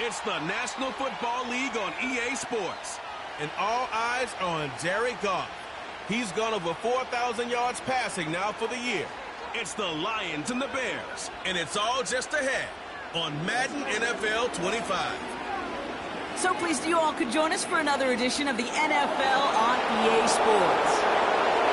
It's the National Football League on EA Sports. And all eyes are on Jared Goff. He's gone over 4,000 yards passing now for the year. It's the Lions and the Bears. And it's all just ahead on Madden NFL 25. So pleased you all could join us for another edition of the NFL on EA Sports.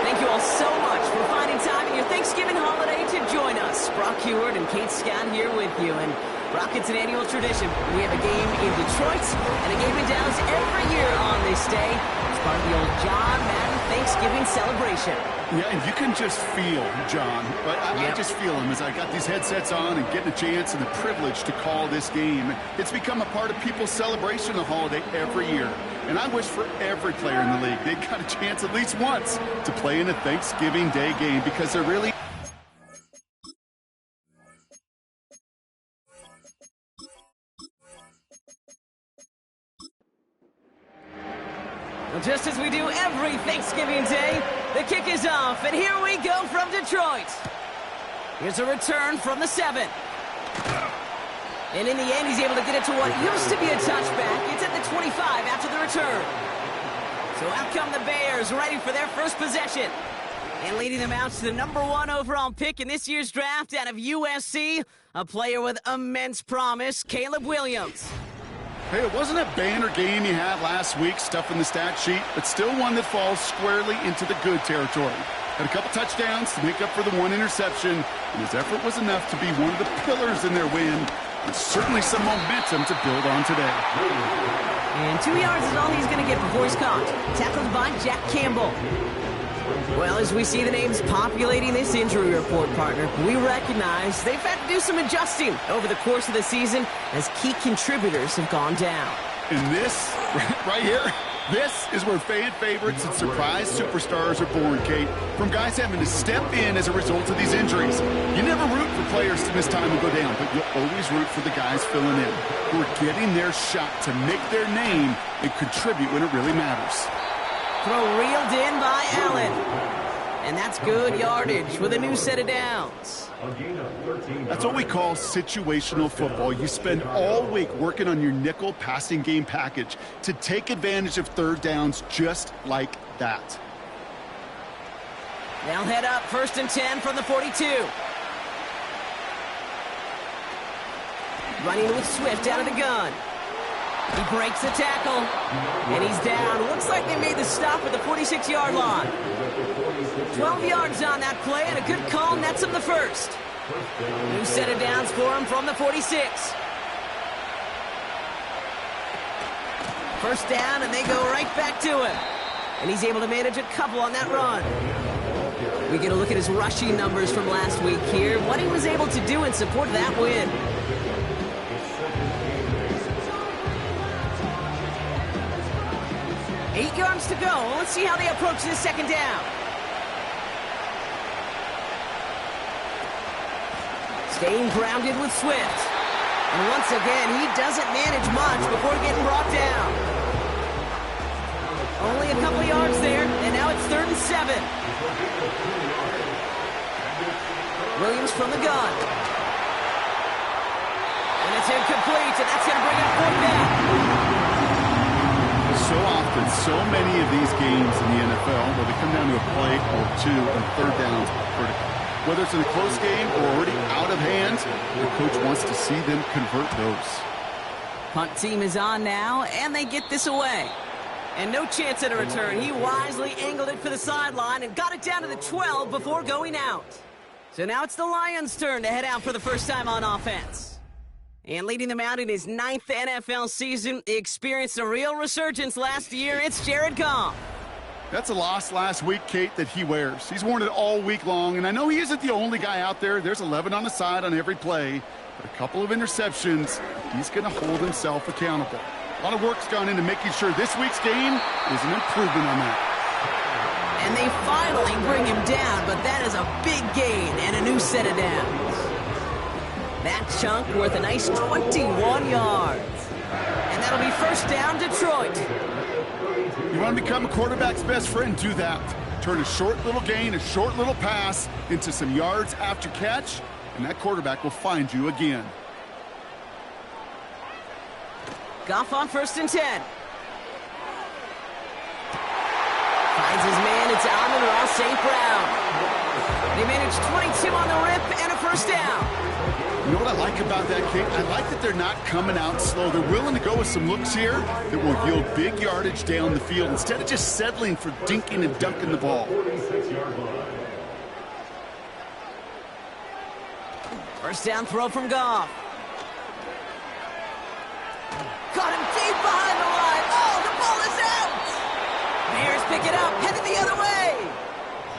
Thank you all so much for finding time in your Thanksgiving holiday to join us. Brock Huard and Kate Scott here with you. And Brock, it's an annual tradition. We have a game in Detroit and a game in Dallas every year on this day. It's part of the old John Madden Thanksgiving celebration. Yeah, and you can just feel John. I just feel him as I got these headsets on and getting a chance and the privilege to call this game. It's become a part of people's celebration of the holiday every year. And I wish for every player in the league they got a chance at least once to play in a Thanksgiving Day game because they're really... Well, just as we do every Thanksgiving Day, the kick is off, and here we go from Detroit. Here's a return from the 7. And in the end, he's able to get it to what used to be a touchback. It's at the 25 after the return. So out come the Bears, ready for their first possession. And leading them out to the #1 overall pick in this year's draft out of USC, a player with immense promise, Caleb Williams. Hey, it wasn't a banner game you had last week, stuff in the stat sheet, but still one that falls squarely into the good territory. Had a couple touchdowns to make up for the 1 interception, and his effort was enough to be one of the pillars in their win. There's certainly some momentum to build on today. And 2 yards is all he's going to get before he's caught. Tackled by Jack Campbell. Well, as we see the names populating this injury report, partner, we recognize they've had to do some adjusting over the course of the season as key contributors have gone down. And this, right here, this is where fan favorites and surprise superstars are born, Kate. From guys having to step in as a result of these injuries. You never root for players to miss time and go down, but you'll always root for the guys filling in, who are getting their shot to make their name and contribute when it really matters. Throw reeled in by Allen. And that's good yardage with a new set of downs. That's what we call situational football. You spend all week working on your nickel passing game package to take advantage of third downs just like that. They'll head up 1st and 10 from the 42. Running with Swift out of the gun. He breaks the tackle, and he's down. Looks like they made the stop at the 46-yard line. 12 yards on that play, and a good call nets him the first. New set of downs for him from the 46. First down, and they go right back to him. And he's able to manage a couple on that run. We get a look at his rushing numbers from last week here, what he was able to do in support of that win. 8 yards to go. Let's see how they approach this second down. Staying grounded with Swift. And once again, he doesn't manage much before getting brought down. Only a couple yards there, and now it's 3rd and 7. Williams from the gun. And it's incomplete, and that's going to bring up 4th down. So often, so many of these games in the NFL where they come down to a play or two and third downs are critical. Whether it's in a close game or already out of hand, the coach wants to see them convert those. Punt team is on now, and they get this away. And no chance at a return. He wisely angled it for the sideline and got it down to the 12 before going out. So now it's the Lions' turn to head out for the first time on offense. And leading them out in his 9th NFL season, he experienced a real resurgence last year. It's Jared Goff. That's a loss last week, Kate, that he wears. He's worn it all week long, and I know he isn't the only guy out there. There's 11 on the side on every play, but a couple of interceptions, he's going to hold himself accountable. A lot of work's gone into making sure this week's game is an improvement on that. And they finally bring him down, but that is a big gain and a new set of downs. That chunk worth a nice 21 yards. And that'll be 1st down, Detroit. You want to become a quarterback's best friend? Do that. Turn a short little gain, a short little pass into some yards after catch, and that quarterback will find you again. Goff on 1st and 10. Finds his man. It's Amon-Ra St. Brown. They managed 22 on the rip and a first down. You know what I like about that, King? I like that they're not coming out slow. They're willing to go with some looks here that will yield big yardage down the field instead of just settling for dinking and dunking the ball. First down throw from Goff. Caught him deep behind the line. Oh, the ball is out. Bears pick it up, headed the other way.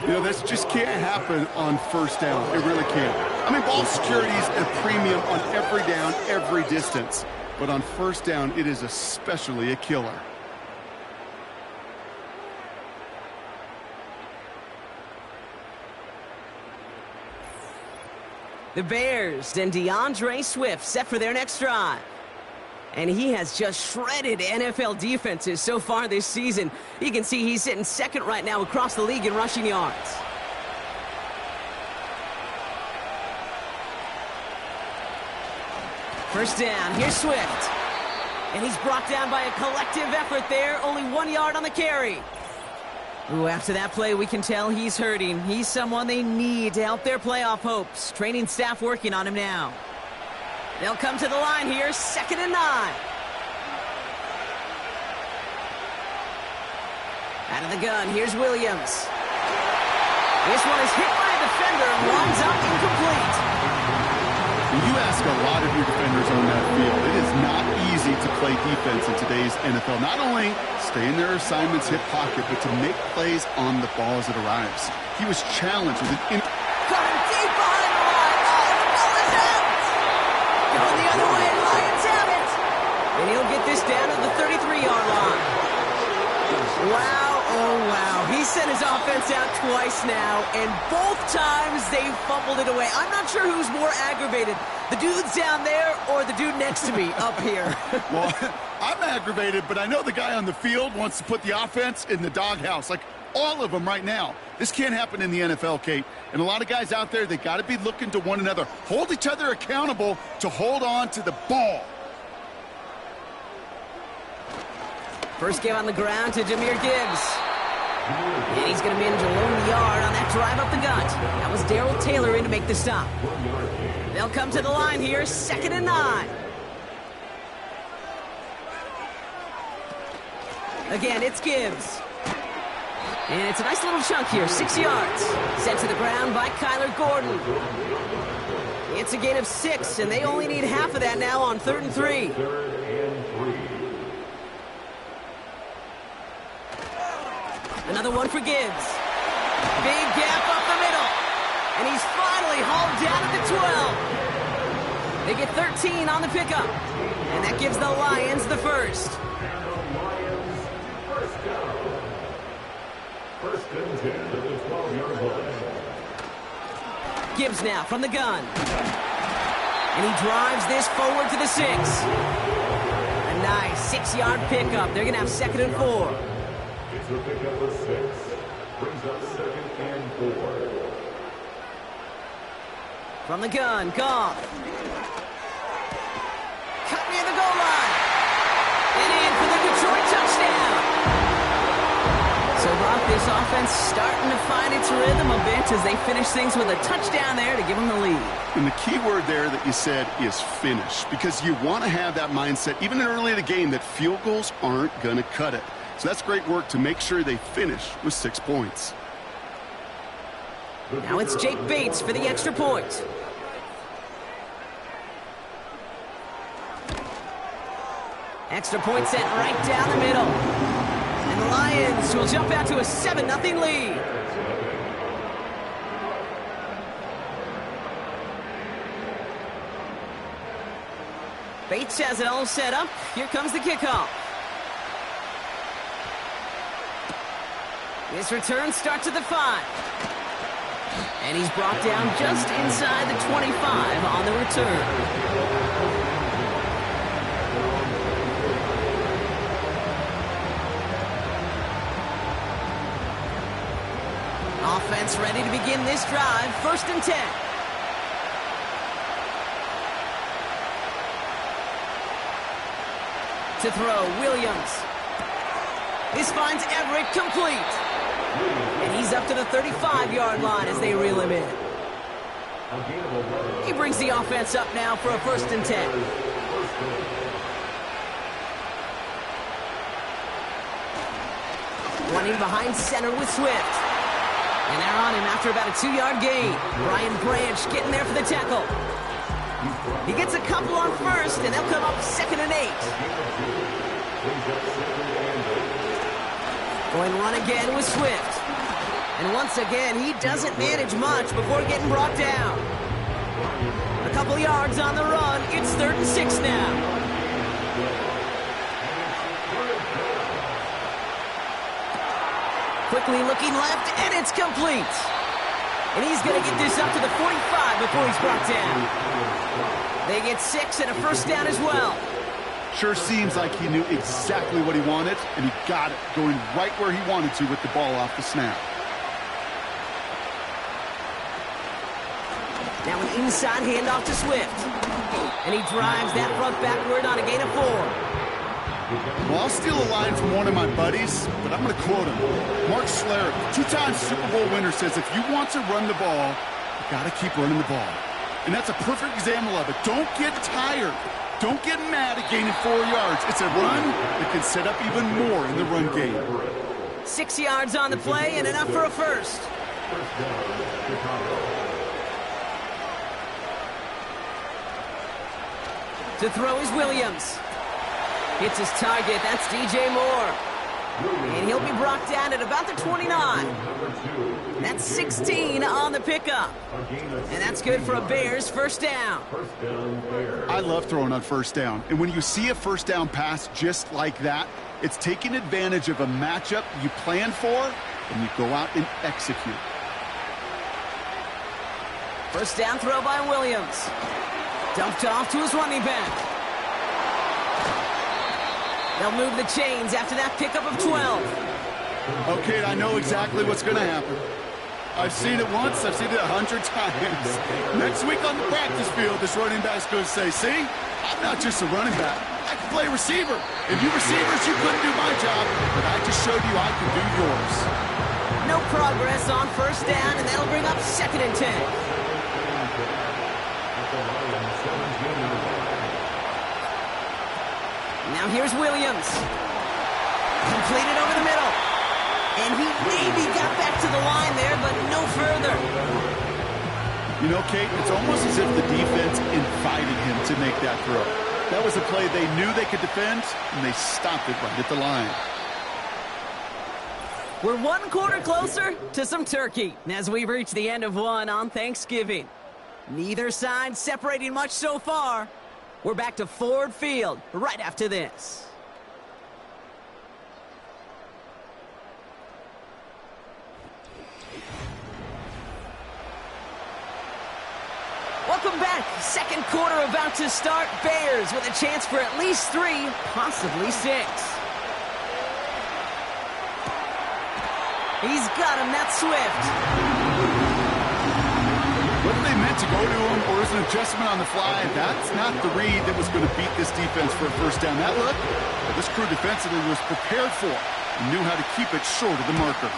You know, this just can't happen on first down. It really can't. I mean, ball security is a premium on every down, every distance. But on first down, it is especially a killer. The Bears and DeAndre Swift set for their next drive. And he has just shredded NFL defenses so far this season. You can see he's sitting second right now across the league in rushing yards. First down, here's Swift. And he's brought down by a collective effort there. Only 1 yard on the carry. Ooh, after that play, we can tell he's hurting. He's someone they need to help their playoff hopes. Training staff working on him now. They'll come to the line here, 2nd and 9. Out of the gun, here's Williams. This one is hit by a defender and winds up incomplete. You ask a lot of your defenders on that field. It is not easy to play defense in today's NFL. Not only stay in their assignment's hip pocket, but to make plays on the ball as it arrives. He was challenged with an... Got him deep behind the line. Oh, the ball is out. Going the other way, Lions have it. And he'll get this down to the 33-yard line. Wow, oh wow. He sent his offense out twice now, and both times they fumbled it away. I'm not sure who's more aggravated, the dudes down there or the dude next to me up here. Well, I'm aggravated, but I know the guy on the field wants to put the offense in the doghouse, like all of them right now. This can't happen in the NFL, Kate. And a lot of guys out there, they got to be looking to one another. Hold each other accountable to hold on to the ball. First give on the ground to Jahmyr Gibbs. And he's going to manage a lone yard on that drive up the gut. That was Darrell Taylor in to make the stop. They'll come to the line here, 2nd and 9. Again, it's Gibbs. And it's a nice little chunk here, 6 yards. Sent to the ground by Kyler Gordon. It's a gain of 6, and they only need half of that now on 3rd and 3. Another one for Gibbs. Big gap up the middle. And he's finally hauled down at the 12. They get 13 on the pickup. And that gives the Lions the first. First and 10 at the 12-yard line. Gibbs now from the gun. And he drives this forward to the 6. A nice 6-yard pickup. They're going to have 2nd and 4. It's a pickup of 6. Brings up 2nd and 4. From the gun, Goff. Cut near the goal line. And in for the Detroit touchdown. So, Brock, this offense starting to find its rhythm a bit as they finish things with a touchdown there to give them the lead. And the key word there that you said is finish, because you want to have that mindset, even early in the game, that field goals aren't going to cut it. So that's great work to make sure they finish with 6 points. Now it's Jake Bates for the extra point. Extra point sent right down the middle. And the Lions will jump out to a 7-0 lead. Bates has it all set up. Here comes the kickoff. This return starts at the 5. And he's brought down just inside the 25 on the return. Offense ready to begin this drive. 1st and 10. To throw, Williams. This finds Everett complete. And he's up to the 35-yard line as they reel him in. He brings the offense up now for a 1st and 10. Running behind center with Swift. And they're on him after about a 2-yard gain. Brian Branch getting there for the tackle. He gets a couple on 1st, and they'll come up 2nd and 8. Going run again with Swift. And once again, he doesn't manage much before getting brought down. A couple yards on the run. It's 3rd and 6 now. Quickly looking left, and it's complete. And he's going to get this up to the 45 before he's brought down. They get 6 and a 1st down as well. Sure seems like he knew exactly what he wanted, and he got it, going right where he wanted to with the ball off the snap. Now an inside handoff to Swift. And he drives that front backward on a gain of 4. Well, I'll steal a line from one of my buddies, but I'm going to quote him. Mark Schlereth, 2-time Super Bowl winner, says if you want to run the ball, you got to keep running the ball. And that's a perfect example of it. Don't get tired. Don't get mad at gaining 4 yards. It's a run that can set up even more in the run game. 6 yards on the play and enough for a 1st. To throw is Williams. Hits his target. That's DJ Moore. And he'll be brought down at about the 29. That's 16 on the pickup. And that's good for a Bears 1st down. I love throwing on 1st down. And when you see a 1st down pass just like that, it's taking advantage of a matchup you plan for, and you go out and execute. 1st down throw by Williams. Dumped off to his running back. They'll move the chains after that pickup of 12. Okay, I know exactly what's going to happen. I've seen it once, I've seen it 100 times. Next week on the practice field, this running back's going to say, see, I'm not just a running back. I can play receiver. And you receivers, you couldn't do my job, but I just showed you I can do yours. No progress on 1st down, and that'll bring up 2nd and 10. Now here's Williams. Completed over the middle. And he maybe got back to the line there, but no further. You know, Kate, it's almost as if the defense invited him to make that throw. That was a play they knew they could defend, and they stopped it right at the line. We're 1 quarter closer to some turkey as we reach the end of one on Thanksgiving. Neither side separating much so far. We're back to Ford Field right after this. Welcome back. 2nd quarter about to start. Bears with a chance for at least 3, possibly 6. He's got him. That's Swift. Whether they meant to go to him or is an adjustment on the fly, that's not the read that was going to beat this defense for a 1st down. That look, this crew defensively was prepared for and knew how to keep it short of the marker.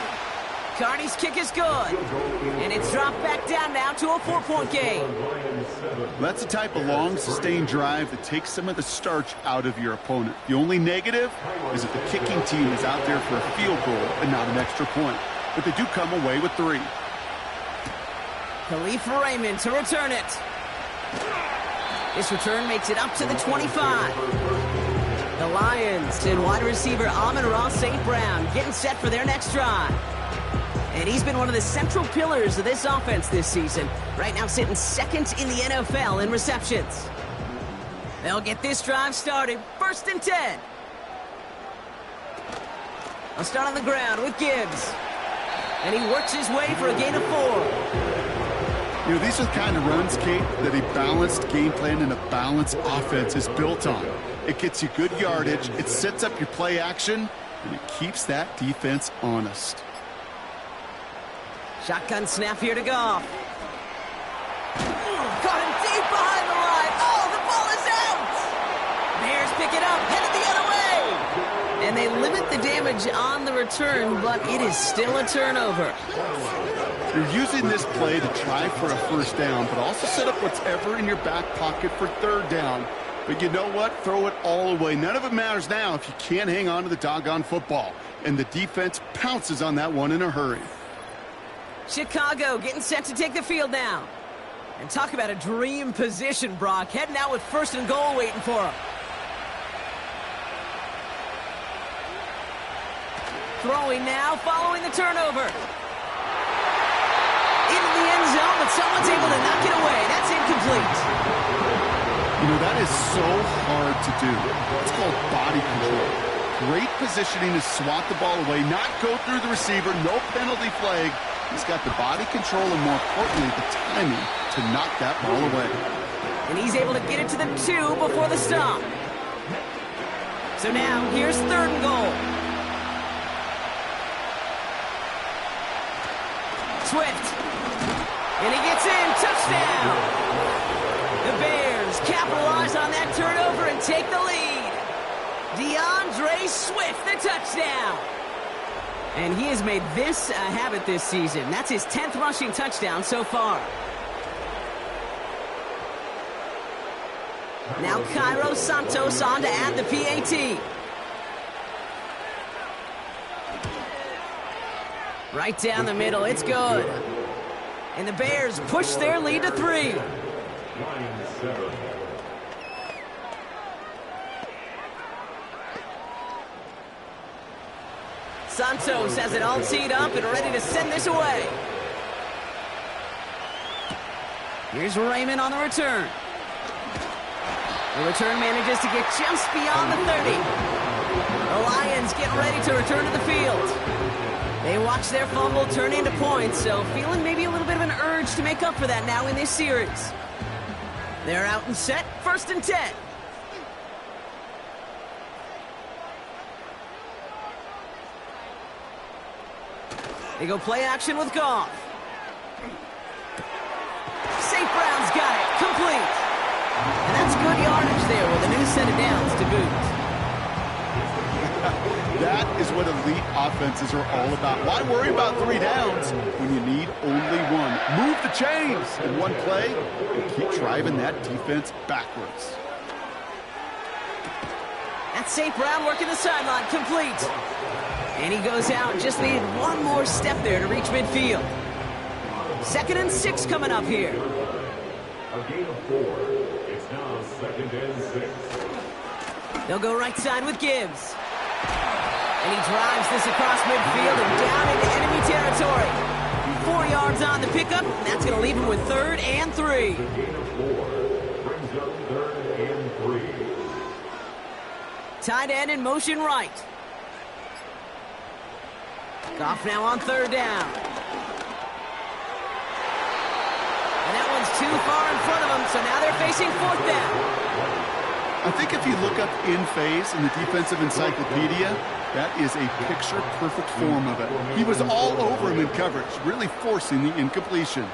Carney's kick is good. And it's dropped back down now to a 4-point game. That's the type of long, sustained drive that takes some of the starch out of your opponent. The only negative is that the kicking team is out there for a field goal and not an extra point. But they do come away with 3. Khalif Raymond to return it. This return makes it up to the 25. The Lions and wide receiver Amon-Ra St. Brown getting set for their next drive. And he's been one of the central pillars of this offense this season. Right now sitting 2nd in the NFL in receptions. They'll get this drive started. 1st and 10. I'll start on the ground with Gibbs. And he works his way for a gain of 4. You know, these are the kind of runs, Kate, that a balanced game plan and a balanced offense is built on. It gets you good yardage, it sets up your play action, and it keeps that defense honest. Shotgun snap here to Goff. Got him deep behind the line. Oh, the ball is out! Bears pick it up, headed the other way. And they limit the damage on the return, but it is still a turnover. You're using this play to try for a first down, but also set up whatever in your back pocket for third down. But you know what? Throw it all away. None of it matters now if you can't hang on to the doggone football. And the defense pounces on that one in a hurry. Chicago getting set to take the field now. And talk about a dream position, Brock. Heading out with 1st and goal waiting for him. Throwing now, following the turnover. Into the end zone, but someone's able to knock it away. That's incomplete. You know, that is so hard to do. It's called body control. Great positioning to swat the ball away, not go through the receiver, no penalty flag. He's got the body control and, more importantly, the timing to knock that ball away. And he's able to get it to the 2 before the stop. So now, here's 3rd and goal. Swift. And he gets in. Touchdown. The Bears capitalize on that turnover and take the lead. DeAndre Swift, the touchdown. And he has made this a habit this season. That's his 10th rushing touchdown so far. Now Cairo Santos on to add the PAT. Right down the middle, it's good. And the Bears push their lead to 3. Santos has it all teed up and ready to send this away. Here's Raymond on the return. The return manages to get just beyond the 30. The Lions get ready to return to the field. They watch their fumble turn into points, so feeling maybe a little bit of an urge to make up for that now in this series. They're out and set, 1st and 10. They go play action with Goff. St. Brown's got it, complete. And that's good yardage there with a new set of downs to boot. That is what elite offenses are all about. Why worry about 3 downs when you need only 1? Move the chains in one play and keep driving that defense backwards. That's St. Brown working the sideline, complete. And he goes out, just needed one more step there to reach midfield. 2nd and 6 coming up here. A gain of 4. It's now 2nd and 6. They'll go right side with Gibbs. And he drives this across midfield and down into enemy territory. 4 yards on the pickup, and that's going to leave him with 3rd and 3. A gain of 4 brings up 3rd and 3. Tight end in motion right. Goff now on 3rd down. And that one's too far in front of him, so now they're facing 4th down. I think if you look up in phase in the defensive encyclopedia, that is a picture-perfect form of it. He was all over him in coverage, really forcing the incompletion.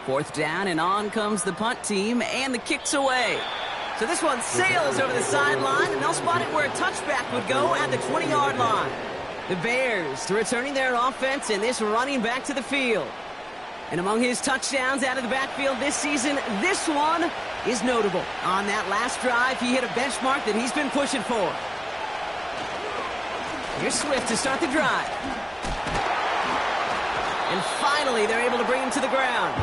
4th down, and on comes the punt team, and the kick's away. So this one sails over the sideline, and they'll spot it where a touchback would go at the 20-yard line. The Bears returning their offense, and this running back to the field. And among his touchdowns out of the backfield this season, this one is notable. On that last drive, he hit a benchmark that he's been pushing for. Here's Swift to start the drive. And finally, they're able to bring him to the ground.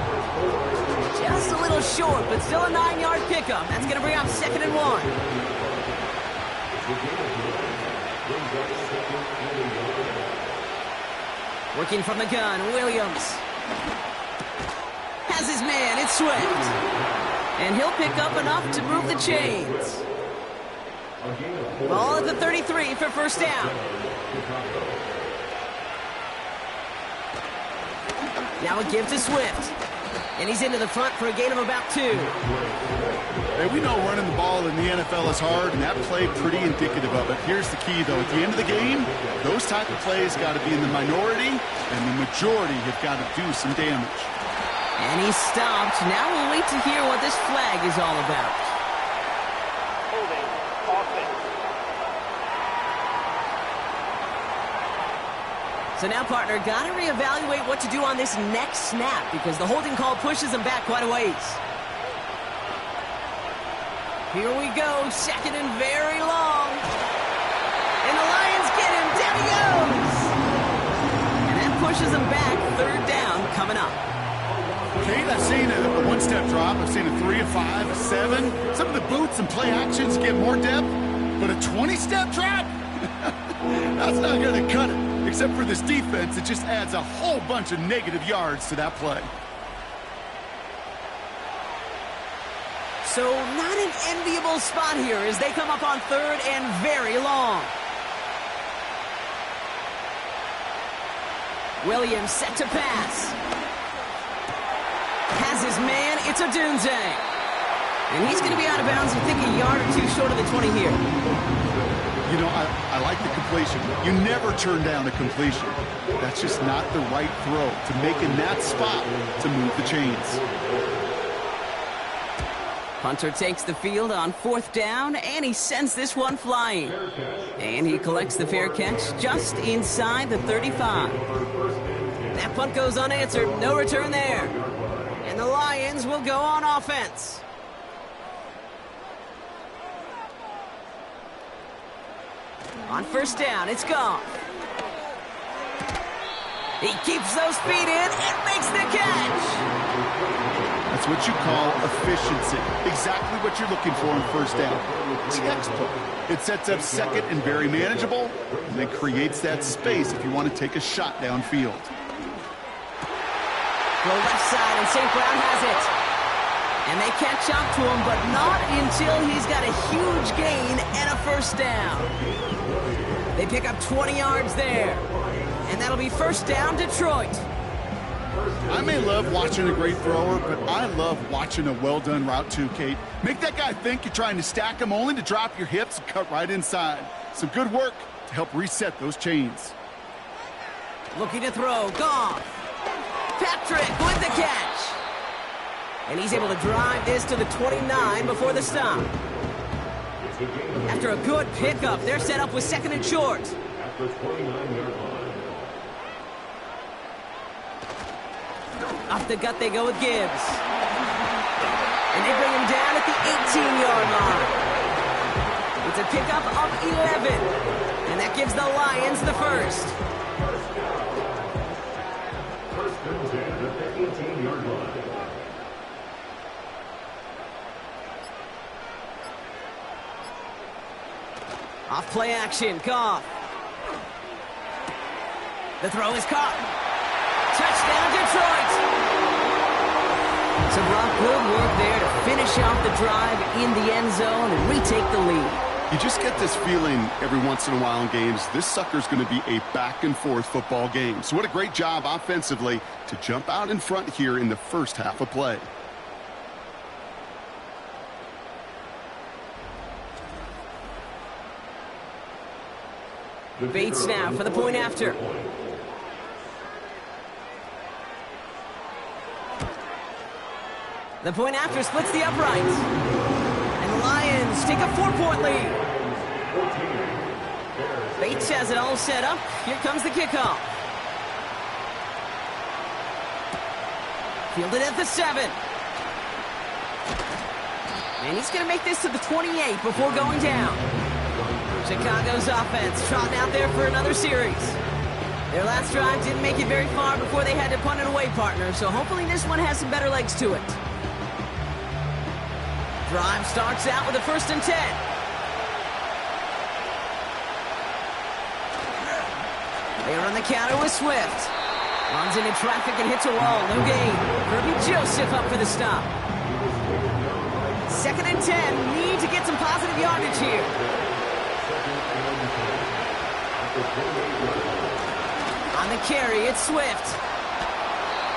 Just a little short, but still a 9-yard pickup. That's going to bring up 2nd and 1. Working from the gun, Williams. Has his man, it's Swift. And he'll pick up enough to move the chains. Ball at the 33 for 1st down. Now a give to Swift. And he's into the front for a gain of about 2. Hey, we know running the ball in the NFL is hard, and that play pretty indicative of it. Here's the key, though. At the end of the game, those type of plays got to be in the minority, and the majority have got to do some damage. And he's stopped. Now we'll wait to hear what this flag is all about. Holding offense. So now, partner, got to reevaluate what to do on this next snap because the holding call pushes him back quite a ways. Here we go, second and very long. And the Lions get him. Down he goes. And that pushes him back. Third down coming up. Kate, I've seen a one-step drop. I've seen a 3, a 5, a 7. Some of the boots and play actions get more depth. But a 20-step drop? That's not going to cut it. Except for this defense, it just adds a whole bunch of negative yards to that play. So not an enviable spot here as they come up on third and very long. Williams set to pass. Has his man, it's Odunze. And he's going to be out of bounds, I think, a yard or two short of the 20 here. You know, I like the completion. You never turn down a completion. That's just not the right throw to make in that spot to move the chains. Hunter takes the field on fourth down, and he sends this one flying. And he collects the fair catch just inside the 35. That punt goes unanswered. No return there. And the Lions will go on offense. On first down, it's gone. He keeps those feet in and makes the catch. That's what you call efficiency. Exactly what you're looking for in first down. Textbook. It sets up second and very manageable, and then creates that space if you want to take a shot downfield. Go left side, and St. Brown has it. And they catch up to him, but not until he's got a huge gain and a first down. They pick up 20 yards there. And that'll be first down, Detroit. I may love watching a great thrower, but I love watching a well-done route too, Kate. Make that guy think you're trying to stack him only to drop your hips and cut right inside. Some good work to help reset those chains. Looking to throw, Goff. Patrick with the catch. And he's able to drive this to the 29 before the stop. After a good pickup, they're set up with second and short. At the 29-yard line. Off the gut they go with Gibbs. And they bring him down at the 18-yard line. It's a pickup of 11. And that gives the Lions the first. First and 10 at the 18-yard line. Off play action, Goff. The throw is caught. Touchdown, Detroit. So Brock, good work there to finish off the drive in the end zone and retake the lead. You just get this feeling every once in a while in games, this sucker's going to be a back-and-forth football game. So what a great job offensively to jump out in front here in the first half of play. Bates now for the point after. The point after splits the uprights. And the Lions take a 4-point lead. Bates has it all set up. Here comes the kickoff. Fielded at the 7. And he's going to make this to the 28 before going down. Chicago's offense trotting out there for another series. Their last drive didn't make it very far before they had to punt it away, partner, so hopefully this one has some better legs to it. Drive starts out with a first and 10. They run the counter with Swift. Runs into traffic and hits a wall, no gain. Kirby Joseph up for the stop. Second and 10, need to get some positive yardage here. On the carry, it's Swift.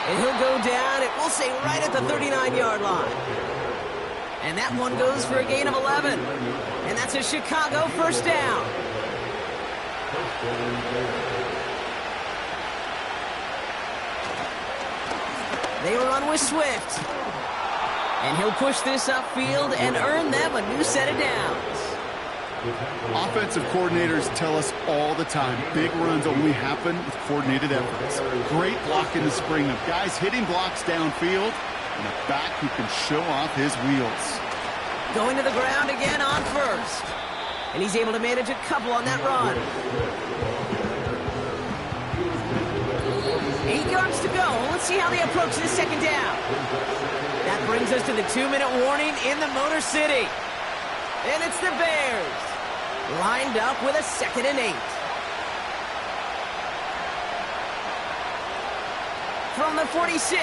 And he'll go down, it will say right at the 39-yard line. And that one goes for a gain of 11. And that's a Chicago first down. They run with Swift. And he'll push this upfield and earn them a new set of downs. Offensive coordinators tell us all the time, big runs only happen with coordinated efforts. Great block in the spring of guys hitting blocks downfield and a back who can show off his wheels. Going to the ground again on first. And he's able to manage a couple on that run. 8 yards to go. Let's see how they approach this second down. That brings us to the 2-minute warning in the Motor City. And it's the Bears, lined up with a 2nd and 8. From the 46.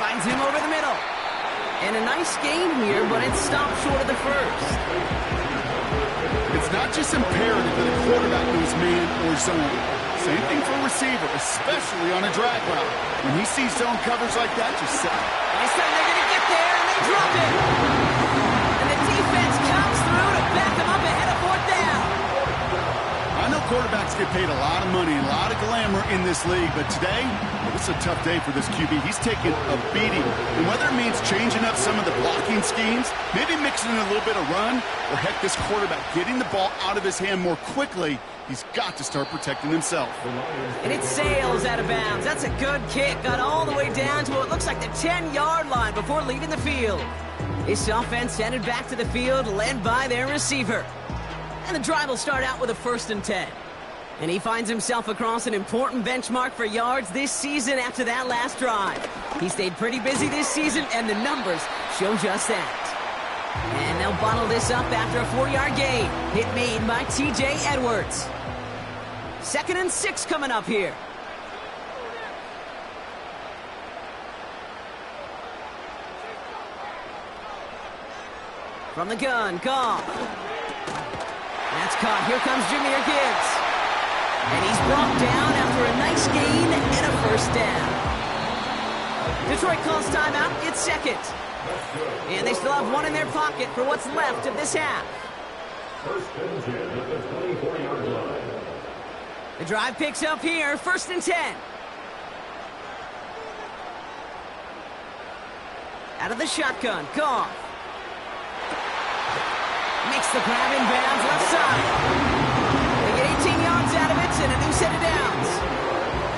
Finds him over the middle. And a nice gain here, but it stopped short of the first. It's not just imperative that a quarterback goes man or zone. Same thing for a receiver, especially on a drag route. When he sees zone coverage like that, just set. This time they're going to get there, and they drop it. And the defense comes through to back them up ahead of 4th down. I know quarterbacks get paid a lot of money, a lot of glamour in this league, but today, this is a tough day for this QB. He's taking a beating. And whether it means changing up some of the blocking schemes, maybe mixing in a little bit of run, or heck, this quarterback getting the ball out of his hand more quickly, he's got to start protecting himself. And it sails out of bounds. That's a good kick. Got all the way down to what looks like the 10-yard line before leaving the field. This offense headed back to the field, led by their receiver. And the drive will start out with a 1st and 10. And he finds himself across an important benchmark for yards this season after that last drive. He stayed pretty busy this season, and the numbers show just that. And they'll bottle this up after a 4-yard gain. Hit made by T.J. Edwards. 2nd and 6 coming up here. From the gun, Goff. That's caught. Here comes Jahmyr Gibbs. And he's brought down after a nice gain and a 1st down. Detroit calls timeout. It's 2nd. And they still have one in their pocket for what's left of this half. 1st and 10 at the 24-yard line. The drive picks up here. 1st and 10. Out of the shotgun. Goff. Makes the grab in bounds left side. They get 18 yards out of it and a new set of downs.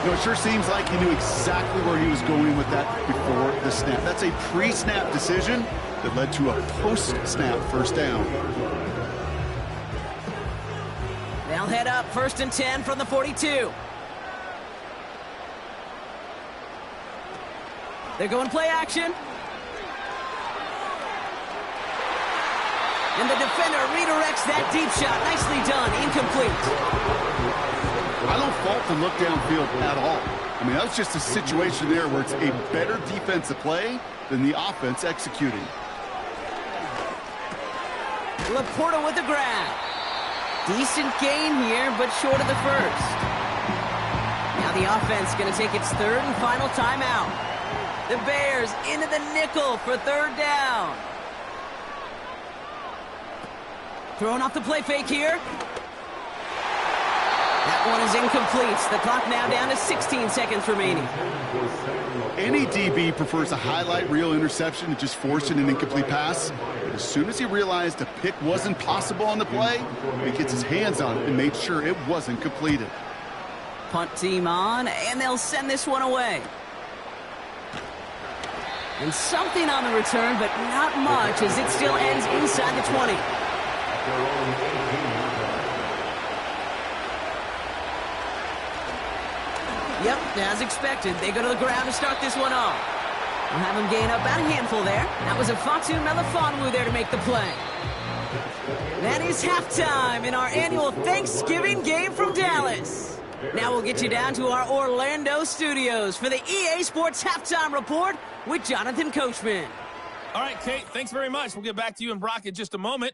You know, it sure seems like he knew exactly where he was going with that before the snap. That's a pre-snap decision that led to a post-snap 1st down. They'll head up 1st and 10 from the 42. They're going play action. And the defender redirects that deep shot. Nicely done. Incomplete. I don't fault the look downfield at all. I mean, that was just a situation there where it's a better defensive play than the offense executing. Laporta with the grab. Decent gain here, but short of the 1st. Now the offense going to take its 3rd and final timeout. The Bears into the nickel for 3rd down. Throwing off the play fake here. That one is incomplete. The clock now down to 16 seconds remaining. Any DB prefers a highlight reel interception to just forcing an incomplete pass. But as soon as he realized a pick wasn't possible on the play, he gets his hands on it and made sure it wasn't completed. Punt team on, and they'll send this one away. And something on the return, but not much, as it still ends inside the 20. Yep, as expected. They go to the ground to start this one off. We'll have him gain up about a handful there. That was a Fatu Melifonwu there to make the play. That is halftime in our annual Thanksgiving game from Dallas. Now we'll get you down to our Orlando studios for the EA Sports Halftime Report with Jonathan Coachman. All right, Kate, thanks very much. We'll get back to you and Brock in just a moment.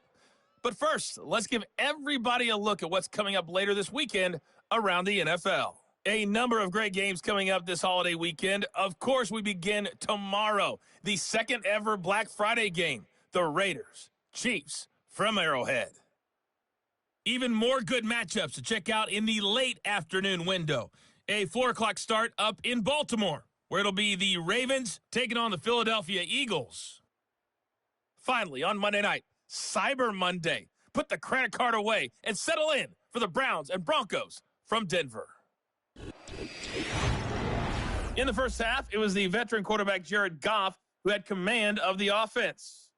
But first, let's give everybody a look at what's coming up later this weekend around the NFL. A number of great games coming up this holiday weekend. Of course, we begin tomorrow. The second ever Black Friday game. The Raiders, Chiefs from Arrowhead. Even more good matchups to check out in the late afternoon window. A 4 o'clock start up in Baltimore, where it'll be the Ravens taking on the Philadelphia Eagles. Finally, on Monday night, Cyber Monday. Put the credit card away and settle in for the Browns and Broncos from Denver. In the first half, it was the veteran quarterback Jared Goff who had command of the offense.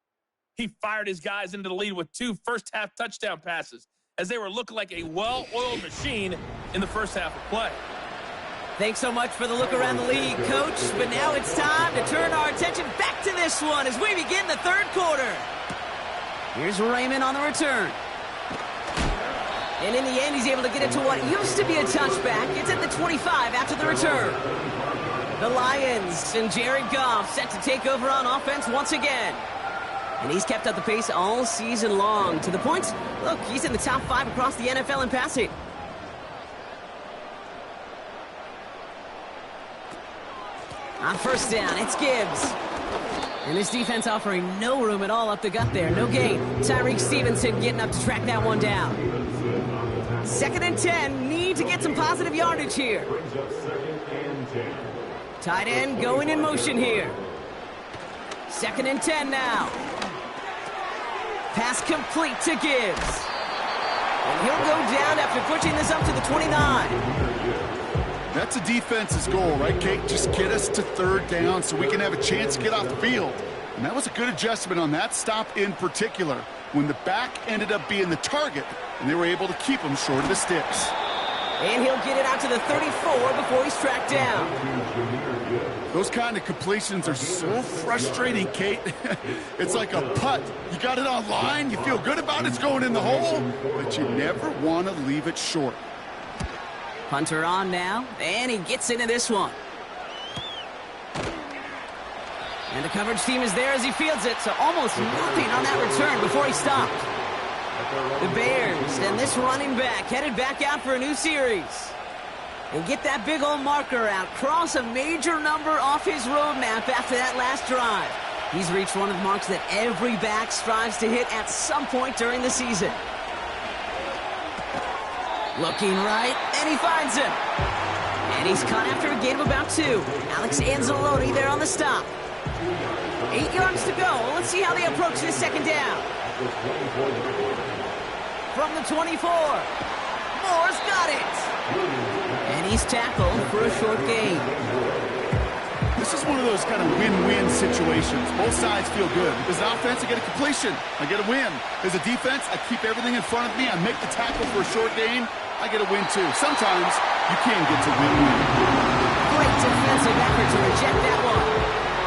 He fired his guys into the lead with 2 first-half touchdown passes as they were looking like a well-oiled machine in the first half of play. Thanks so much for the look around the league, Coach. But now it's time to turn our attention back to this one as we begin the third quarter. Here's Raymond on the return. And in the end, he's able to get it to what used to be a touchback. It's at the 25 after the return. The Lions and Jared Goff set to take over on offense once again. And he's kept up the pace all season long. To the point, look, he's in the top 5 across the NFL in passing. On first down, it's Gibbs. And this defense offering no room at all up the gut there. No gain. Tyreek Stevenson getting up to track that one down. 2nd and 10. Need to get some positive yardage here. Tight end going in motion here. 2nd and 10 now. Pass complete to Gibbs. And he'll go down after pushing this up to the 29. That's a defense's goal, right, Kate? Just get us to 3rd down so we can have a chance to get off the field. And that was a good adjustment on that stop in particular, when the back ended up being the target, and they were able to keep him short of the sticks. And he'll get it out to the 34 before he's tracked down. Those kind of completions are so frustrating, Kate. It's like a putt. You got it on line, you feel good about it's going in the hole, but you never want to leave it short. Punter on now, and he gets into this one. And the coverage team is there as he fields it, so almost nothing on that return before he stopped. The Bears and this running back headed back out for a new series. And get that big old marker out. Cross a major number off his roadmap after that last drive. He's reached one of the marks that every back strives to hit at some point during the season. Looking right, and he finds him. And he's caught after a gain of about 2. Alex Anzalone there on the stop. 8 yards to go. Let's see how they approach this 2nd down. From the 24. Moore's got it. And he's tackled for a short gain. This is one of those kind of win-win situations. Both sides feel good. As an offense, I get a completion. I get a win. As a defense, I keep everything in front of me. I make the tackle for a short gain. I get a win, too. Sometimes you can get to win-win. Great defensive effort to reject that one.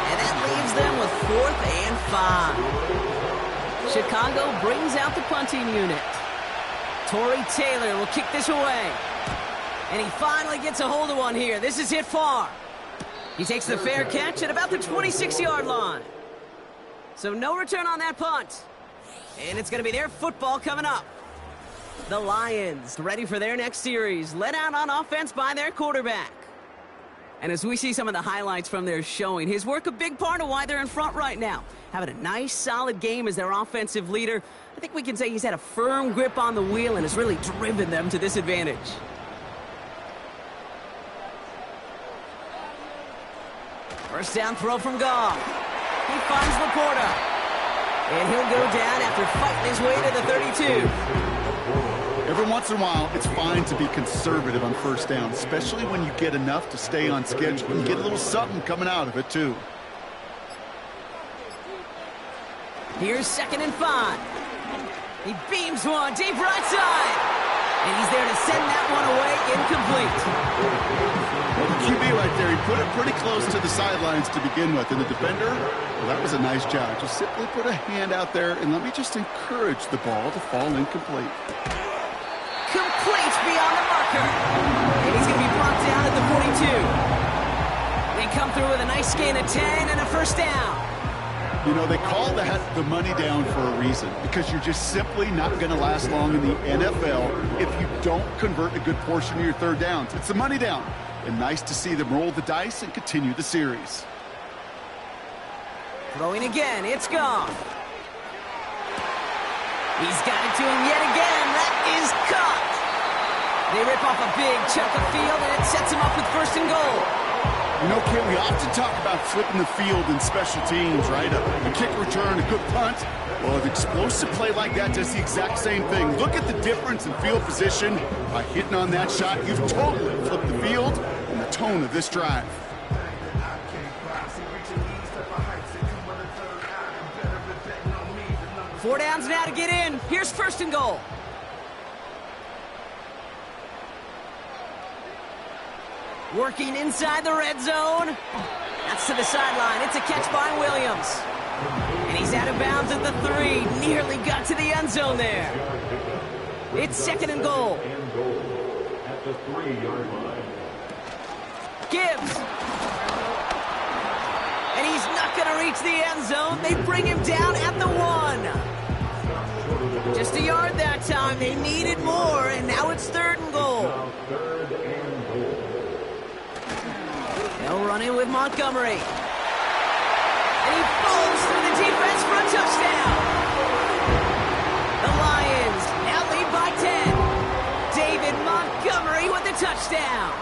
And that leaves them with 4th and 5. Chicago brings out the punting unit. Torrey Taylor will kick this away. And he finally gets a hold of one here. This is hit far. He takes the fair catch at about the 26-yard line. So no return on that punt. And it's going to be their football coming up. The Lions ready for their next series, led out on offense by their quarterback. And as we see some of the highlights from their showing, his work a big part of why they're in front right now. Having a nice, solid game as their offensive leader. I think we can say he's had a firm grip on the wheel and has really driven them to this advantage. First down throw from Goff. He finds Laporta. And he'll go down after fighting his way to the 32. Every once in a while, it's fine to be conservative on first down, especially when you get enough to stay on schedule and get a little something coming out of it, too. Here's 2nd and 5. He beams one deep right side. And he's there to send that one away incomplete. Well, the QB right there, he put it pretty close to the sidelines to begin with. And the defender, well, that was a nice job. Just simply put a hand out there and let me just encourage the ball to fall incomplete. Complete beyond the marker. And he's going to be brought down at the 42. They come through with a nice gain of 10 and a first down. You know, they call that the money down for a reason, because you're just simply not going to last long in the NFL if you don't convert a good portion of your third downs. It's the money down. And nice to see them roll the dice and continue the series. Throwing again, it's Goff. He's got it to him yet again. That is caught. They rip off a big chunk of field, and it sets him up with 1st and goal. You know, Kay, we often talk about flipping the field in special teams, right? A kick return, a good punt. Well, an explosive play like that does the exact same thing. Look at the difference in field position. By hitting on that shot, you've totally flipped the field and the tone of this drive. Four downs now to get in. Here's first and goal. Working inside the red zone. That's to the sideline. It's a catch by Williams. And he's out of bounds at the 3. Nearly got to the end zone there. It's second and goal. At the 3-yard line. Gibbs. And he's not going to reach the end zone. They bring him down at the 1. Just a yard that time. They needed more, and now it's third and goal. Third and goal. They'll run in with Montgomery. And he falls through the defense for a touchdown. The Lions now lead by 10. David Montgomery with the touchdown.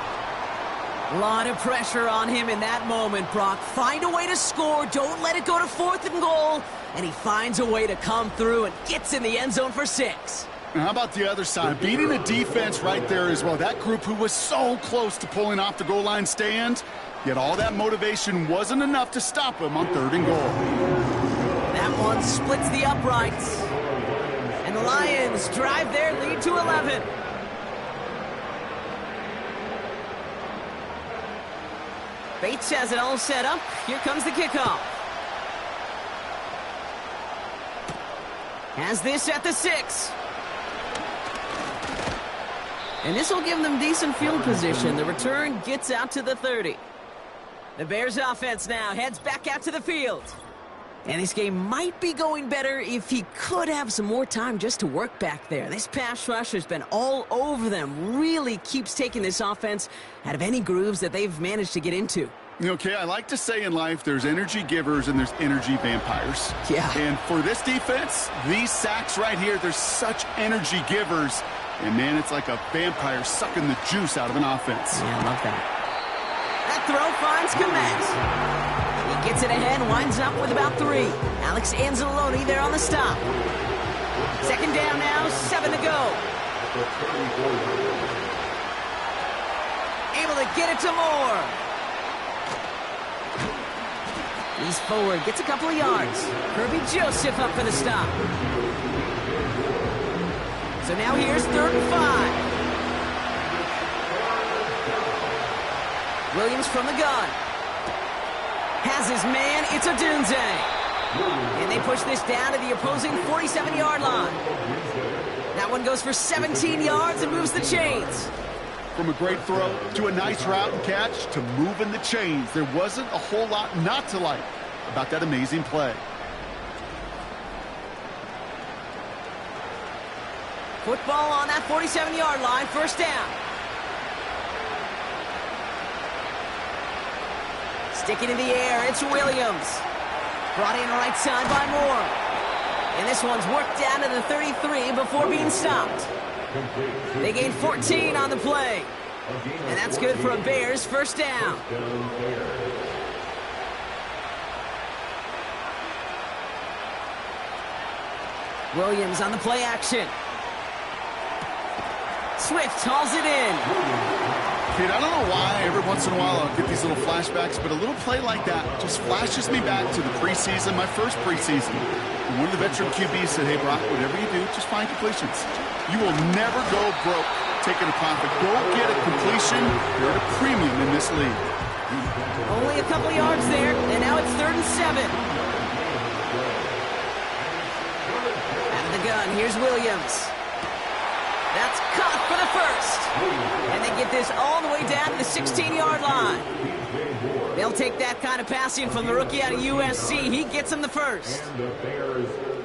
A lot of pressure on him in that moment, Brock. Find a way to score. Don't let it go to fourth and goal. And he finds a way to come through and gets in the end zone for 6. And how about the other side? Beating the defense right there as well. That group who was so close to pulling off the goal line stand, yet all that motivation wasn't enough to stop him on third and goal. That one splits the uprights. And the Lions drive their lead to 11. Bates has it all set up. Here comes the kickoff. Has this at the 6. And this will give them decent field position. The return gets out to the 30. The Bears offense now heads back out to the field. And this game might be going better if he could have some more time just to work back there. This pass rush has been all over them. Really keeps taking this offense out of any grooves that they've managed to get into. Okay, I like to say in life there's energy givers and there's energy vampires. Yeah. And for this defense, these sacks right here, there's such energy givers. And, man, it's like a vampire sucking the juice out of an offense. Yeah, I love that. That throw finds Kmet. He gets it ahead, winds up with about 3. Alex Anzalone there on the stop. Second down now, 7 to go. Able to get it to Moore. He's forward, gets a couple of yards. Kirby Joseph up for the stop. So now here's 3rd and 5. Williams from the gun. Has his man, it's Odunze. And they push this down to the opposing 47-yard line. That one goes for 17 yards and moves the chains. From a great throw to a nice route and catch to moving the chains, there wasn't a whole lot not to like about that amazing play. Football on that 47-yard line, first down. Sticking in the air, it's Williams. Brought in right side by Moore. And this one's worked down to the 33 before being stopped. They gain 14 on the play. And that's good for a Bears first down. Williams on the play action. Swift hauls it in. Kid, I don't know why every once in a while I'll get these little flashbacks, but a little play like that just flashes me back to the preseason, my first preseason. And one of the veteran QBs said, hey, Brock, whatever you do, just find completions. You will never go broke taking a profit. Go get a completion. You're at a premium in this league. Only a couple yards there, and now it's 3rd and 7. Out of the gun, here's Williams. That's caught for the first. And they get this all the way down to the 16-yard line. They'll take that kind of passing from the rookie out of USC. He gets them the first.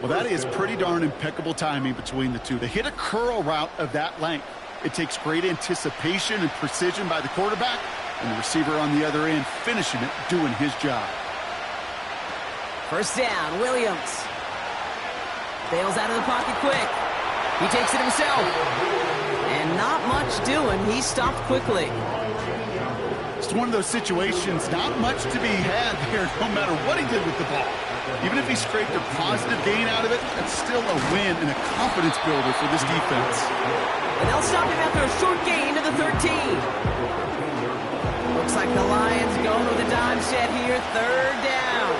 Well, that is pretty darn impeccable timing between the two. They hit a curl route of that length. It takes great anticipation and precision by the quarterback, and the receiver on the other end finishing it, doing his job. First down, Williams. Bails out of the pocket quick. He takes it himself. And not much doing. He stopped quickly. It's one of those situations, not much to be had there no matter what he did with the ball. Even if he scraped a positive gain out of it, that's still a win and a confidence builder for this defense. And they'll stop him after a short gain to the 13. Looks like the Lions going with a dime set here, third down.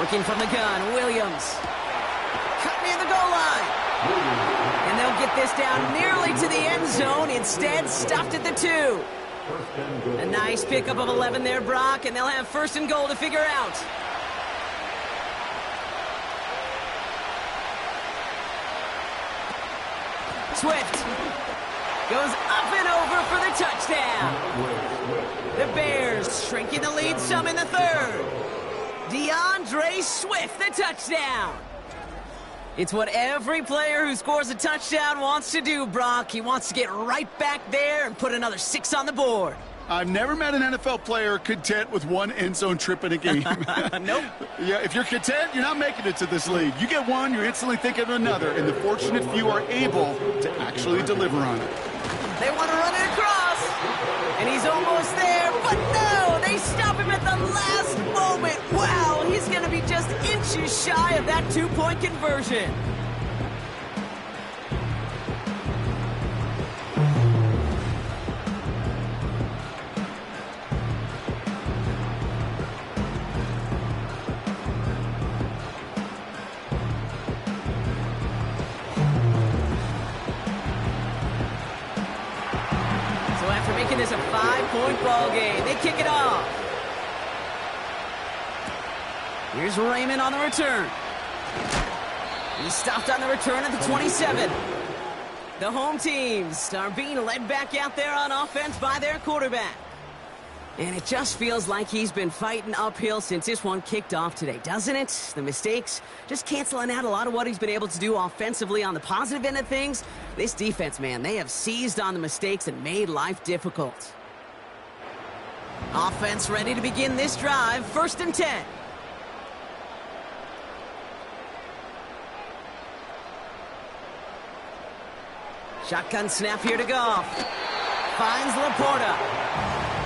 Working from the gun, Williams. Cut near the goal line. And they'll get this down nearly to the end zone. Instead, stopped at the 2. A nice pickup of 11 there, Brock, and they'll have first and goal to figure out. Swift goes up and over for the touchdown. The Bears shrinking the lead some in the third. DeAndre Swift, the touchdown. It's what every player who scores a touchdown wants to do, Brock. He wants to get right back there and put another 6 on the board. I've never met an NFL player content with one end zone trip in a game. Nope. Yeah, if you're content, you're not making it to this league. You get one, you're instantly thinking of another, and the fortunate few are able to actually deliver on it. They want to run it across, and he's almost there, but no, they stop him at the last moment. Wow, he's going to be just inches shy of that 2-point conversion. Making this a 5-point ball game. They kick it off. Here's Raymond on the return. He stopped on the return at the 27. The home teams are being led back out there on offense by their quarterback. And it just feels like he's been fighting uphill since this one kicked off today, doesn't it? The mistakes just canceling out a lot of what he's been able to do offensively on the positive end of things. This defense, man, they have seized on the mistakes and made life difficult. Offense ready to begin this drive, 1st and 10. Shotgun snap here to Goff. Finds Laporta.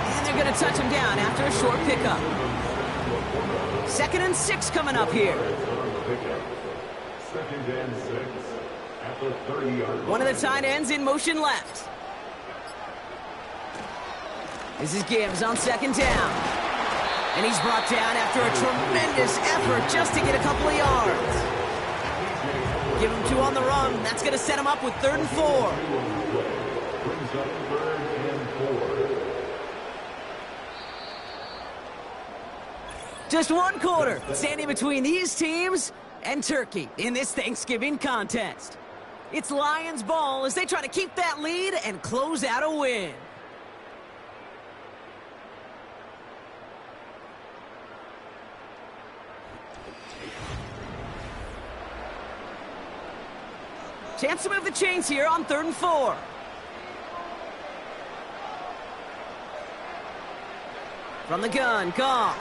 And they're going to touch him down after a short pickup. 2nd and 6 coming up here. 2nd and 6 at the 30-yard line. One of the tight ends in motion left. This is Gibbs on 2nd down. And he's brought down after a tremendous effort just to get a couple of yards. Give him 2 on the run. That's going to set him up with 3rd and 4. Brings up 3rd and 4. Just 1 quarter standing between these teams and Turkey in this Thanksgiving contest. It's Lions ball as they try to keep that lead and close out a win. Chance to move the chains here on 3rd and 4. From the gun, Goff.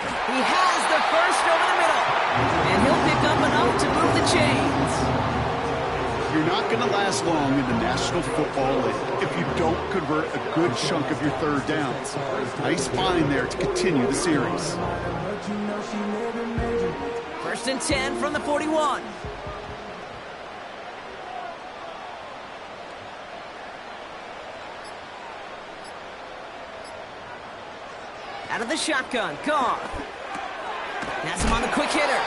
He has the first over the middle. And he'll pick up enough to move the chains. You're not going to last long in the National Football League if you don't convert a good chunk of your 3rd downs. Nice find there to continue the series. 1st and 10 from the 41. Out of the shotgun, Goff. Has him on the quick hitter.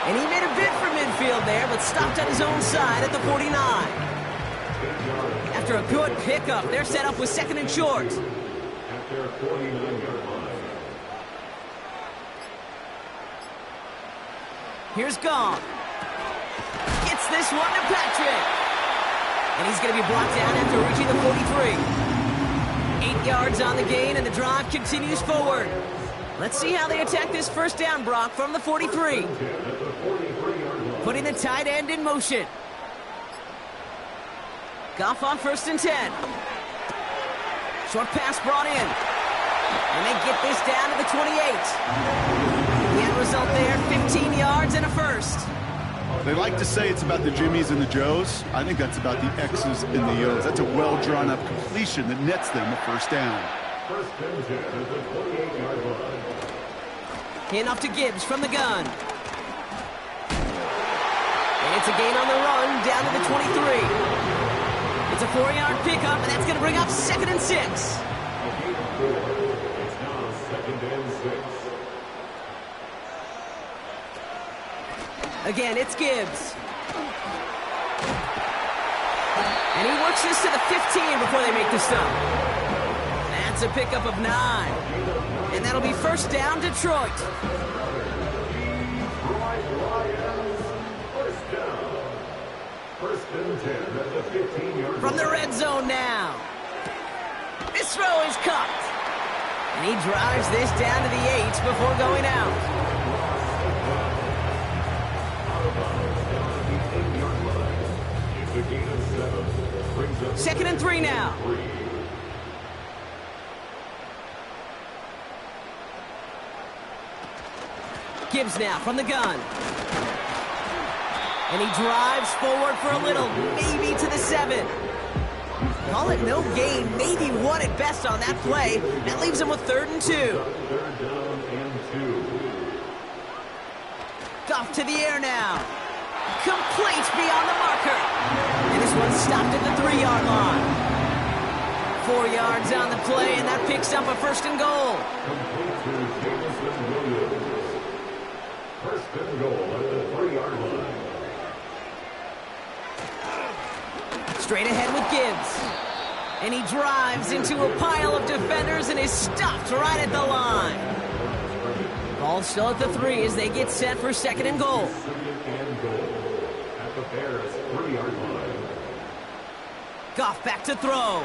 And he made a bid for midfield there, but stopped on his own side at the 49. After a good pickup, they're set up with 2nd and short. At their 49-yard line. Here's Goff. Gets this one to Patrick. And he's going to be brought down after reaching the 43. 8 yards on the gain, and the drive continues forward. Let's see how they attack this 1st down, Brock, from the 43. Putting the tight end in motion. Goff on 1st and 10. Short pass brought in. And they get this down to the 28. The end result there, 15 yards and a first. They like to say it's about the Jimmies and the Joes. I think that's about the X's and the O's. That's a well-drawn-up completion that nets them a first down. First and 10 at the 28-yard line. Hand off to Gibbs from the gun. And it's a gain on the run down to the 23. It's a 4-yard pickup, and that's going to bring up 2nd and 6. A gain of 4. It's now 2nd and 6. Again, it's Gibbs. And he works this to the 15 before they make the stop. That's a pickup of 9. And that'll be first down, Detroit. First and 10 at the 15-yard line. From the red zone now. This throw is caught. And he drives this down to the 8 before going out. It's a gain of 7. Brings up 2nd and 3 now. 3. Gibbs now from the gun. And he drives forward for a little, maybe to the 7. Call it no gain, maybe 1 at best on that play. That leaves him with 3rd and 2. 3rd down and 2. Goff to the air now. Complete beyond the marker. And this one's stopped at the 3-yard line. 4 yards on the play, and that picks up a 1st and goal. Complete to Jameson Williams. First and goal at the 3-yard line. Straight ahead with Gibbs. And he drives into a pile of defenders and is stopped right at the line. Ball still at the 3 as they get set for 2nd and goal. 2nd and goal at the Bears 3-yard line. Goff back to throw.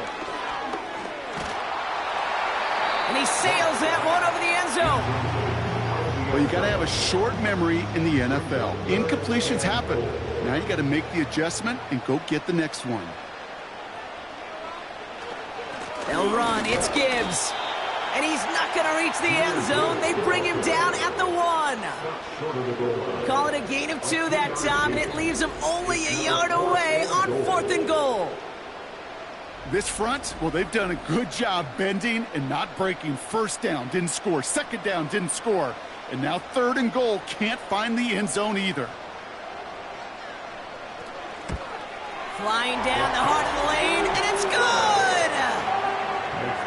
And he sails that one over the end zone. Well, you got to have a short memory in the NFL. Incompletions happen. Now you got to make the adjustment and go get the next one. They'll run. It's Gibbs. And he's not going to reach the end zone. They bring him down at the 1. Short of the goal line. Call it a gain of 2 that time, and it leaves him only a yard away on 4th and goal. This front, well, they've done a good job bending and not breaking. First down, didn't score. 2nd down, didn't score. And now 3rd and goal, can't find the end zone either. Flying down the heart of the lane, and it's good!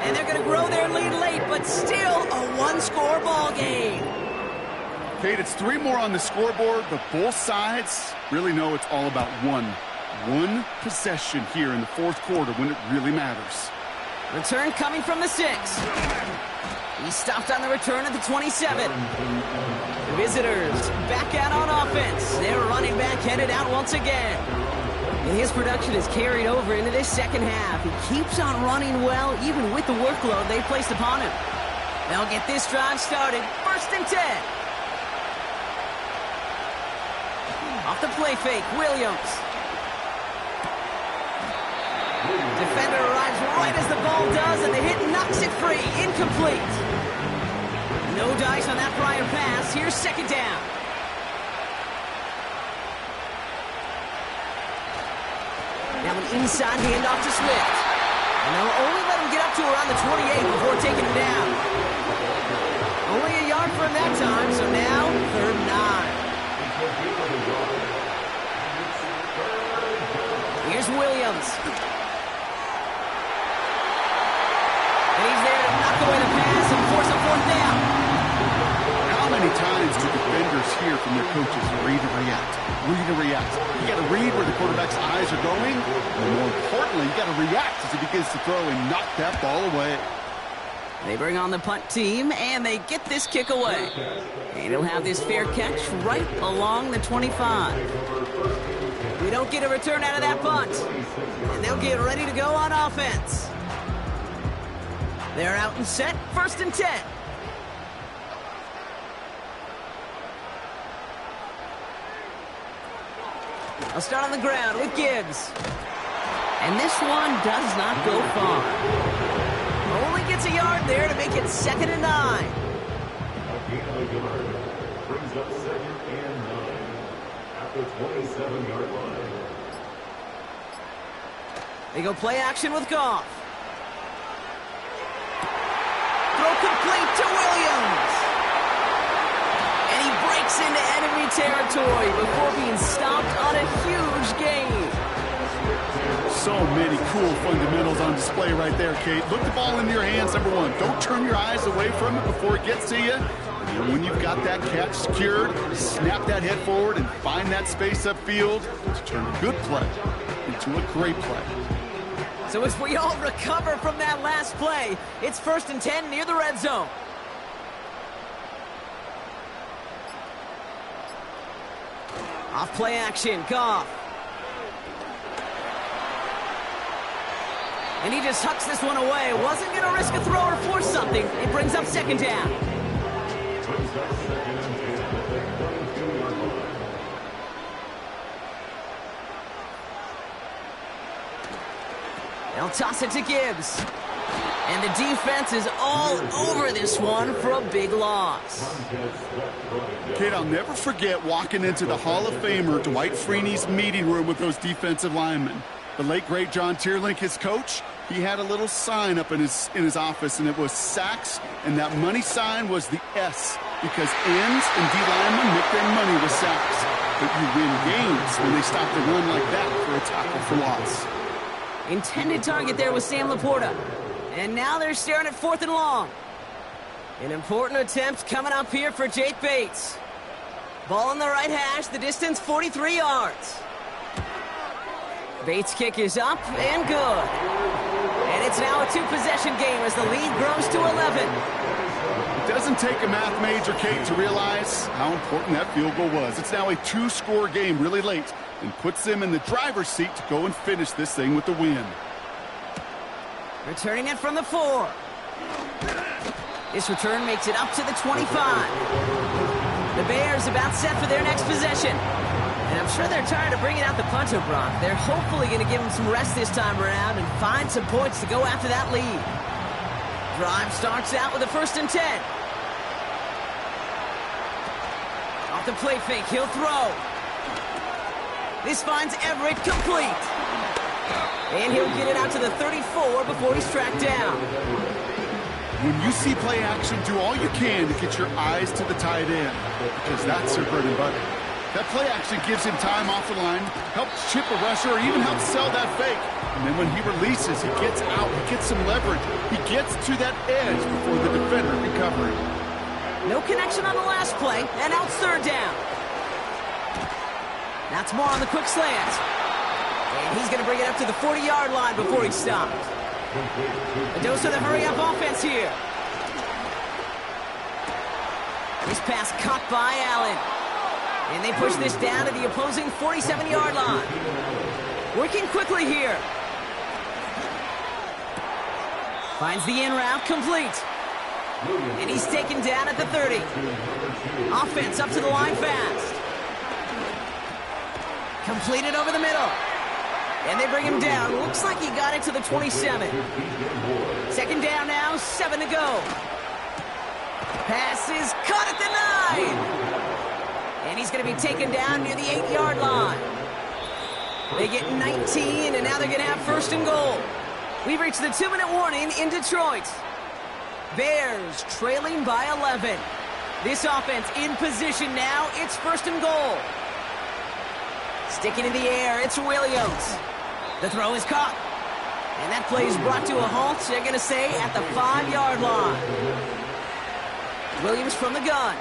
And they're going to grow their lead late, but still a 1-score ball game. Kate, it's 3 more on the scoreboard, but both sides really know it's all about one possession here in the 4th quarter when it really matters. Return coming from the 6. He stopped on the return at the 27. The visitors back out on offense. Their running back headed out once again. And his production is carried over into this 2nd half. He keeps on running well, even with the workload they placed upon him. They'll get this drive started. 1st and 10. Off the play fake, Williams. Defender arrives right as the ball does, and the hit knocks it free. Incomplete. No dice on that prior pass. Here's 2nd down. Now an inside handoff to Swift. And they'll only let him get up to around the 28 before taking him down. Only a yard for him that time, so now 3rd and 9. Here's Williams. And he's there to knock away the pass and force a 4th down. How many times do defenders hear from their coaches, read and react, read and react? You got to read where the quarterback's eyes are going, and more importantly, you got to react as he begins to throw and knock that ball away. They bring on the punt team, and they get this kick away. And he'll have this fair catch right along the 25. We don't get a return out of that punt. And they'll get ready to go on offense. They're out and set, 1st and 10. I'll start on the ground with Gibbs. And this one does not go far. Only gets a yard there to make it 2nd and 9. A gain of a yard. Brings up 2nd and 9. At at the 27-yard line. They go play action with Goff. Throw complete to Williams. And he breaks into enemy territory before being stopped on a huge gain. So many cool fundamentals on display right there, Kate. Look the ball into your hands, number one. Don't turn your eyes away from it before it gets to you. And then when you've got that catch secured, snap that head forward and find that space upfield to turn a good play into a great play. So as we all recover from that last play, it's 1st and 10 near the red zone. Off play action, Goff. And he just hucks this one away. Wasn't going to risk a throw or force something. It brings up 2nd down. Brings up 2nd and 10 at the 22-yard line. They'll toss it to Gibbs. And the defense is all over this one for a big loss. Kate, I'll never forget walking into the Hall of Famer Dwight Freeney's meeting room with those defensive linemen. The late, great John Tierlink, his coach, he had a little sign up in his office, and it was sacks, and that money sign was the S, because ends and D linemen make their money with sacks. But you win games when they stop the run like that for a tackle for loss. Intended target there was Sam Laporta. And now they're staring at 4th and long. An important attempt coming up here for Jake Bates. Ball on the right hash, the distance 43 yards. Bates' kick is up and good. And it's now a 2-possession game as the lead grows to 11. It doesn't take a math major, Kate, to realize how important that field goal was. It's now a 2-score game really late and puts them in the driver's seat to go and finish this thing with the win. Returning it from the 4. This return makes it up to the 25. The Bears about set for their next possession. And I'm sure they're tired of bringing out the punter, Brock. They're hopefully going to give him some rest this time around and find some points to go after that lead. Drive starts out with a 1st and 10. Off the play fake, he'll throw. This finds Everett complete. And he'll get it out to the 34 before he's tracked down. When you see play action, do all you can to get your eyes to the tight end, because that's their bread and butter. That play action gives him time off the line, helps chip a rusher, or even helps sell that fake. And then when he releases, he gets out, he gets some leverage. He gets to that edge before the defender can cover him. No connection on the last play, and out 3rd down. That's more on the quick slant. And he's going to bring it up to the 40-yard line before he's stopped. A dose of the hurry-up offense here. This pass caught by Allen. And they push this down to the opposing 47-yard line. Working quickly here. Finds the in route complete. And he's taken down at the 30. Offense up to the line fast. Completed over the middle. And they bring him down. Looks like he got it to the 27. 2nd down now, 7 to go. Pass is caught at the 9. And he's going to be taken down near the 8-yard line. They get 19, and now they're going to have 1st and goal. We've reached the 2-minute warning in Detroit. Bears trailing by 11. This offense in position now. It's 1st and goal. Sticking in the air, it's Williams. The throw is caught. And that play is brought to a halt, they're going to say, at the 5-yard line. Williams from the gun.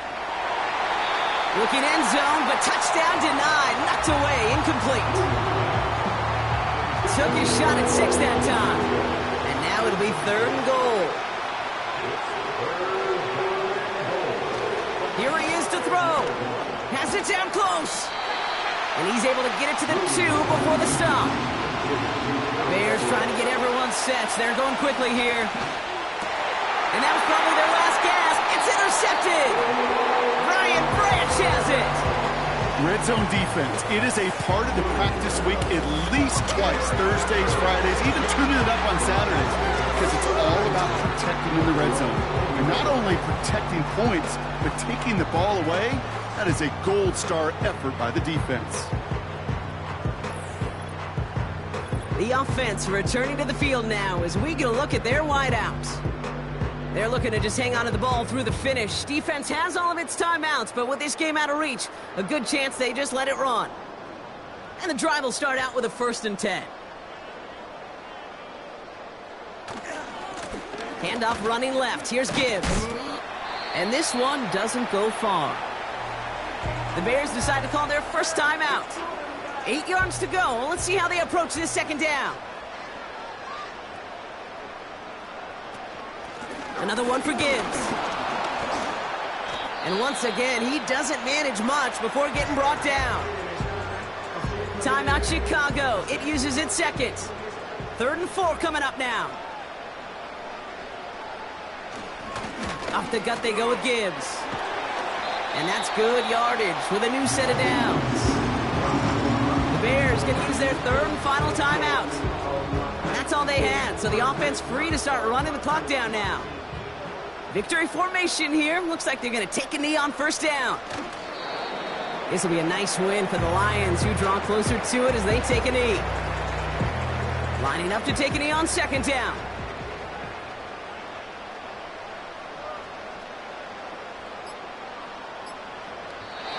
Looking end zone, but touchdown denied. Knocked away, incomplete. Took his shot at 6 that time. And now it'll be 3rd and goal. Here he is to throw. Has it down close. And he's able to get it to the 2 before the stop. Bears trying to get everyone set. They're going quickly here. And that was probably their last gasp. It's intercepted. Brian Branch has it. Red zone defense. It is a part of the practice week at least twice. Thursdays, Fridays, even tuning it up on Saturdays. Because it's all about protecting in the red zone. And not only protecting points, but taking the ball away That is a gold star effort by the defense. The offense returning to the field now as we get a look at their wideouts. They're looking to just hang on to the ball through the finish. Defense has all of its timeouts, but with this game out of reach, a good chance they just let it run. And the drive will start out with a 1st and 10. Handoff running left. Here's Gibbs. And this one doesn't go far. The Bears decide to call their first timeout. 8 yards to go. Let's see how they approach this 2nd down. Another one for Gibbs. And once again, he doesn't manage much before getting brought down. Timeout Chicago. It uses its 2nd. 3rd and 4 coming up now. Off the gut they go with Gibbs. And that's good yardage with a new set of downs. The Bears going to use their 3rd and final timeout. That's all they had, so the offense free to start running the clock down now. Victory formation here. Looks like they're going to take a knee on 1st down. This will be a nice win for the Lions, who draw closer to it as they take a knee. Lining up to take a knee on 2nd down.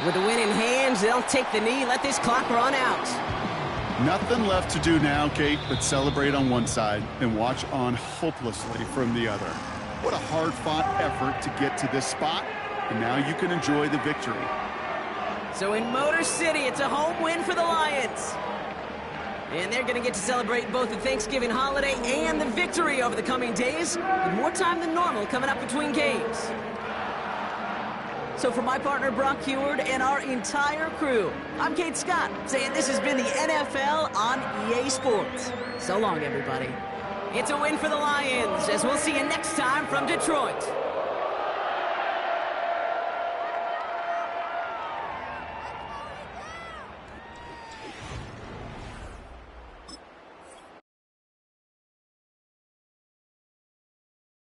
With the win in hands, they'll take the knee, let this clock run out. Nothing left to do now, Kate, but celebrate on one side and watch on hopelessly from the other. What a hard-fought effort to get to this spot, and now you can enjoy the victory. So in Motor City, it's a home win for the Lions. And they're going to get to celebrate both the Thanksgiving holiday and the victory over the coming days, with more time than normal coming up between games. So for my partner, Brock Huard, and our entire crew, I'm Kate Scott, saying this has been the NFL on EA Sports. So long, everybody. It's a win for the Lions, as we'll see you next time from Detroit.